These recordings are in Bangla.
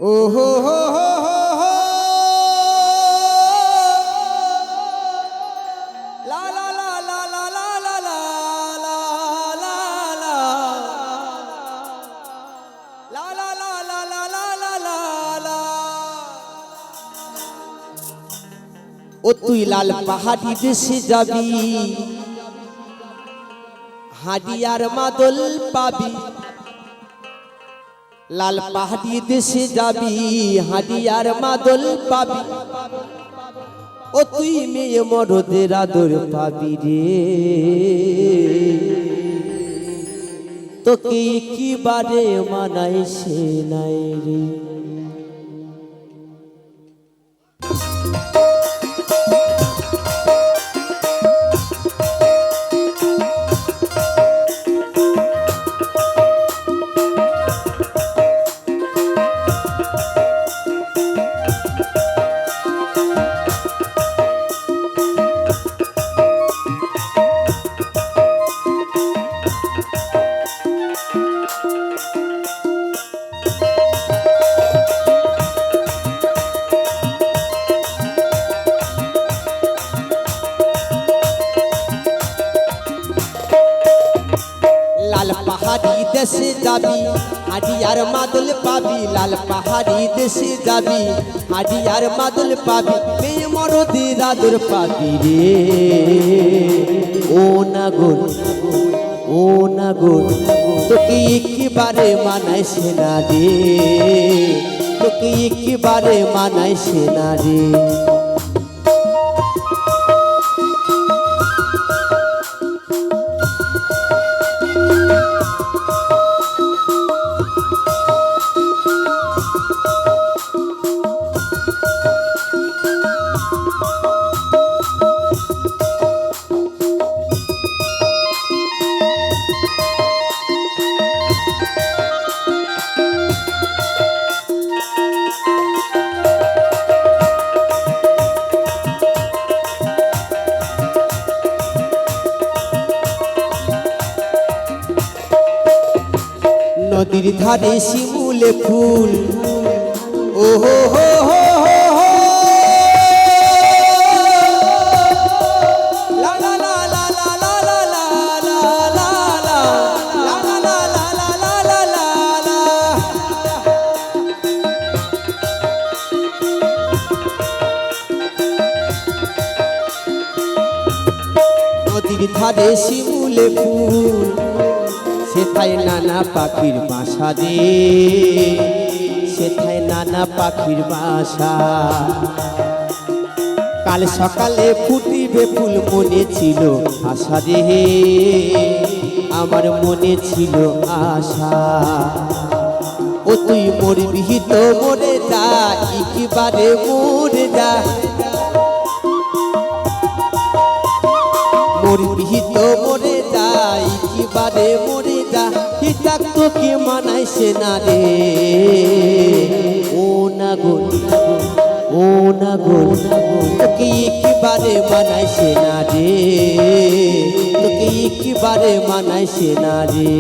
ও হো হো হো হো হো লা লা লা লা লা লা লা লা লা লা লা লা লা লা লা লা লা লা লা। ও তুই লাল পাহাড়ি দেশে যাবি, হাডিয়ার মাদল পাবি। লাল পাহাড়ি দেশে যাবি, হাডিয়ার মাদল পাবি। ও তুই মেয়ে মরদের আদর পাবি রে, তোকে একেবারে মানাই সে নাই রে। লাল পাহাড়ি দেশে যাবি, হাডিয়ার মাদল পাবি। লাল পাহাড়ি দেশে যাবি, হাডিয়ার মাদল পাবি। মেয়ে মরদের আদর পাবি রে। ও নাগর, ও নাগর, তোকে একেবারে মানাই সে না রে, তোকে একেবারে মানাই সে না রে। নদীর ধারে শিমুলে ফুল, ও হো হো হো হো হো লা লা লা লা লা লা লা লা লা লা লা লা লা লা লা লা লা লা। নদীর ধারে শিমুলে ফুল, সেথায় নানা পাখির বাসা রে, সেথায় নানা পাখির বাসা। কাল সকালে ফুটিবে ফুল মনে ছিল আশা রে, আমার মনে ছিল আশা। ও তুই মরবি তো মরে যা, একেবারে মরে যা। মরবি তো মরে যা, একেবারে মরে যা। হিতাক তোকে মানাই সে না রে। ও নাগর, ও নাগর, তোকে একেবারে মানাই সে না রে, তোকে একেবারে মানাই সে না রে।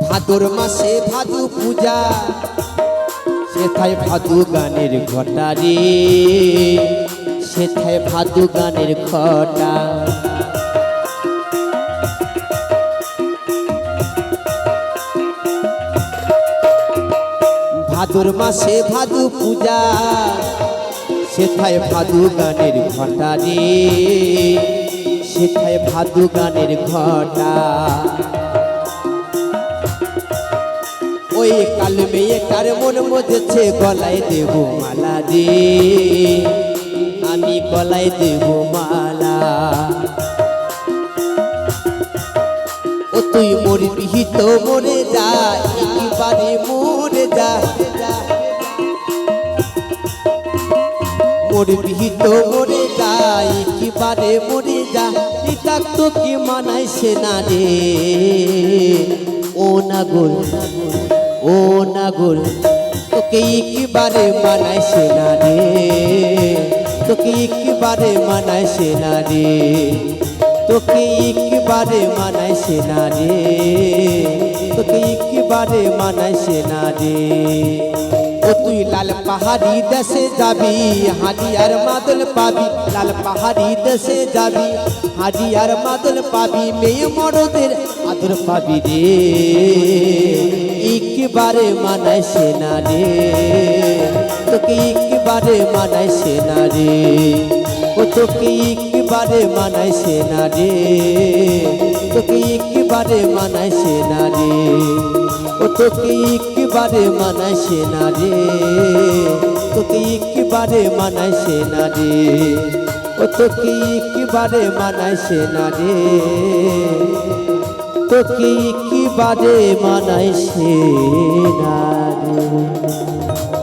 ভাদর মাসে ভাদু পূজা, সেথায় ভাদু গানের ঘটা রে, সেথায় ভাদু গানের ঘটা। ভাদর মাসে ভাদু পূজা, সেথায় ভাদু গানের ঘটা রে, সেথায় ভাদু গানের ঘটা। ওই কাল মেয়েটার মন মজেছে, গলায় দেব মালা রে, আমি গলায় দেব মালা। বিহিত মরে যা একেবারে মরে যা মোর বিহিত মরে যা একেবারে মরে যা নিতাক তোকে মানাইছে না রে ও নাগর ও নাগর তোকে একেবারে মানাইছে না রে তোকে একেবারে মানাইছে না রে তোকে একেবারে মানাইছে না রে তোকে একেবারে মানাইছে না রে ও তুই লাল পাহাড়ি দেশে যাবি হাজিয়ার মাদল পাবি লাল পাহাড়ি দেশে যাবি হাজিয়ার মাদল পাবি মেয়ে মরদের আদর পাবি রে একেবারে মানাইছে না রে তোকে একেবারে মানাইছে না রে ও তোকে একেবারে মানাইছে না রে তোকে একেবারে মানাইছে না রে ও তোকে একেবারে মানাইছে না রে তোকে একেবারে মানাইছে না রে ও তোকে একেবারে মানাইছে না রে তোকে একেবারে মানাইছে না রে।